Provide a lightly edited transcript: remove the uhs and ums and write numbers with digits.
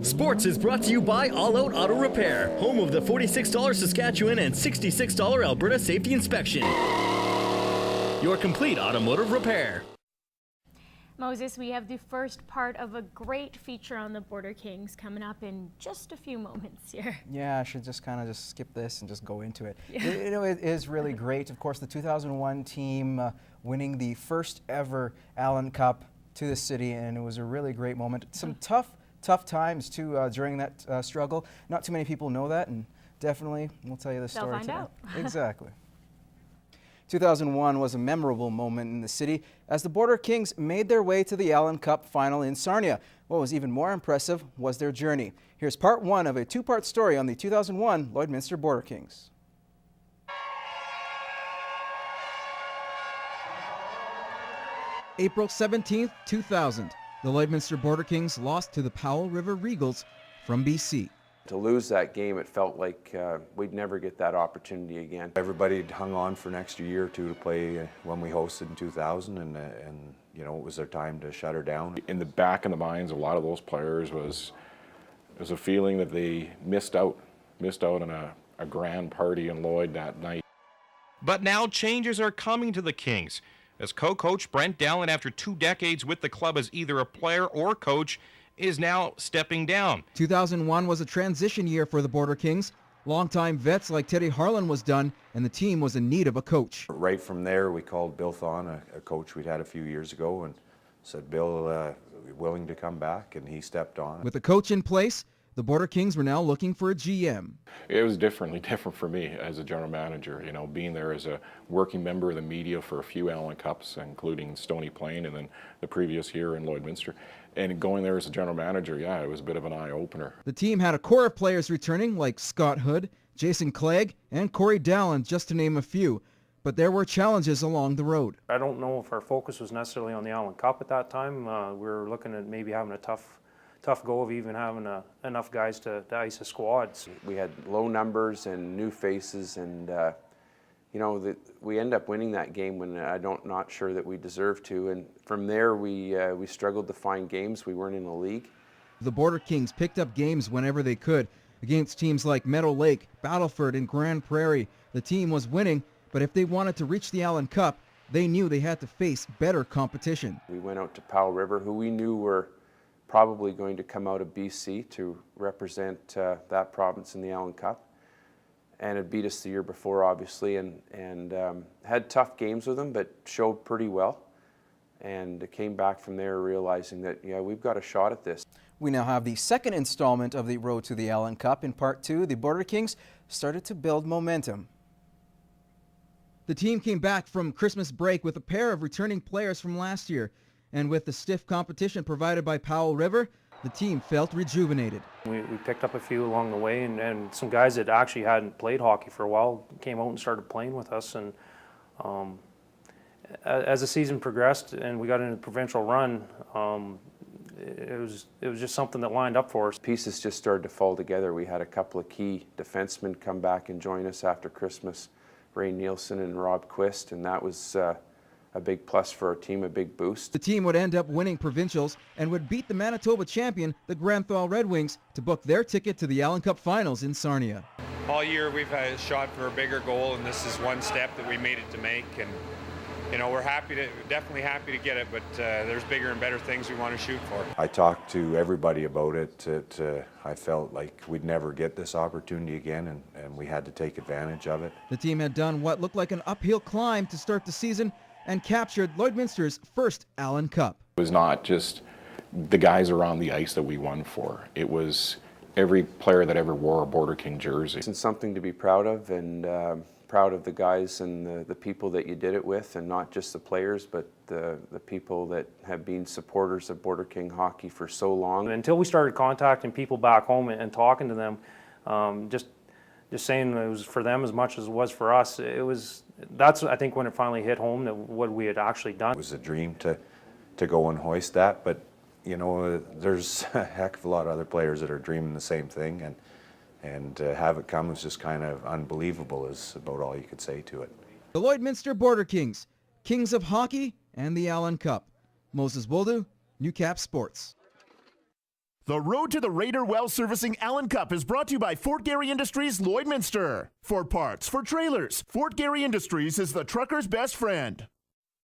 Sports is brought to you by All Out Auto Repair, home of the $46 Saskatchewan and $66 Alberta Safety Inspection. Your complete automotive repair. Moses, we have the first part of a great feature on the Border Kings coming up in just a few moments here. Yeah, I should just kind of skip this and just go into it. Yeah. It is really great. Of course, the 2001 team winning the first ever Allen Cup to the city, and it was a really great moment. Some tough times too during that struggle. Not too many people know that, and definitely we'll tell you the story today. They'll find out. Exactly. 2001 was a memorable moment in the city as the Border Kings made their way to the Allen Cup final in Sarnia. What was even more impressive was their journey. Here's part one of a two-part story on the 2001 Lloydminster Border Kings. April 17th, 2000. The Lloydminster Border Kings lost to the Powell River Regals from BC. To lose that game, it felt like we'd never get that opportunity again. Everybody hung on for an extra year or two to play when we hosted in 2000, and you know, it was their time to shut her down. In the back of the minds of a lot of those players was a feeling that they missed out on a grand party in Lloyd that night. But now changes are coming to the Kings, as co-coach Brent Dallyn, after 2 decades with the club as either a player or coach, is now stepping down. 2001 was a transition year for the Border Kings. Longtime vets like Teddy Harlan was done, and the team was in need of a coach. Right from there, we called Bill Thon, a coach we'd had a few years ago, and said, Bill, willing to come back, and he stepped on. With the coach in place, the Border Kings were now looking for a GM. It was different for me as a general manager, you know, being there as a working member of the media for a few Allen Cups, including Stony Plain and then the previous year in Lloydminster. And going there as a general manager, yeah, it was a bit of an eye-opener. The team had a core of players returning like Scott Hood, Jason Clegg, and Corey Dallyn, just to name a few. But there were challenges along the road. I don't know if our focus was necessarily on the Allen Cup at that time. We were looking at maybe having a tough go of even having enough guys to ice a squad. We had low numbers and new faces, and you know, we end up winning that game when not sure that we deserved to. And from there, we struggled to find games. We weren't in the league. The Border Kings picked up games whenever they could against teams like Meadow Lake, Battleford, and Grand Prairie. The team was winning, but if they wanted to reach the Allen Cup, they knew they had to face better competition. We went out to Powell River, who we knew were probably going to come out of BC to represent that province in the Allen Cup. And it beat us the year before, obviously, and had tough games with them, but showed pretty well. And came back from there realizing that, yeah, we've got a shot at this. We now have the second installment of the road to the Allen Cup. In part two, the Border Kings started to build momentum. The team came back from Christmas break with a pair of returning players from last year. And with the stiff competition provided by Powell River, the team felt rejuvenated. We picked up a few along the way, and some guys that actually hadn't played hockey for a while came out and started playing with us. And as the season progressed and we got into the provincial run, it was just something that lined up for us. Pieces just started to fall together. We had a couple of key defensemen come back and join us after Christmas, Ray Nielsen and Rob Quist, and that was a big plus for our team, a big boost. The team would end up winning provincials and would beat the Manitoba champion, the Granthal Red Wings, to book their ticket to the Allen Cup finals in Sarnia. All year we've had a shot for a bigger goal, and this is one step that we made it to make. And you know, we're definitely happy to get it, but there's bigger and better things we want to shoot for. I talked to everybody about it. I felt like we'd never get this opportunity again, and we had to take advantage of it. The team had done what looked like an uphill climb to start the season and captured Lloydminster's first Allen Cup. It was not just the guys around the ice that we won for. It was every player that ever wore a Border King jersey. It's something to be proud of, and proud of the guys and the people that you did it with, and not just the players, but the people that have been supporters of Border King hockey for so long. Until we started contacting people back home and talking to them, just saying it was for them as much as it was for us, that's I think when it finally hit home that what we had actually done. It was a dream to go and hoist that, but you know, there's a heck of a lot of other players that are dreaming the same thing, and have it come was just kind of unbelievable is about all you could say to it. The Lloydminster Border Kings, kings of hockey and the Allen Cup. Moses Woldu, Newcap Sports. The Road to the Raider Well Servicing Allen Cup is brought to you by Fort Garry Industries, Lloydminster. For parts, for trailers, Fort Garry Industries is the trucker's best friend.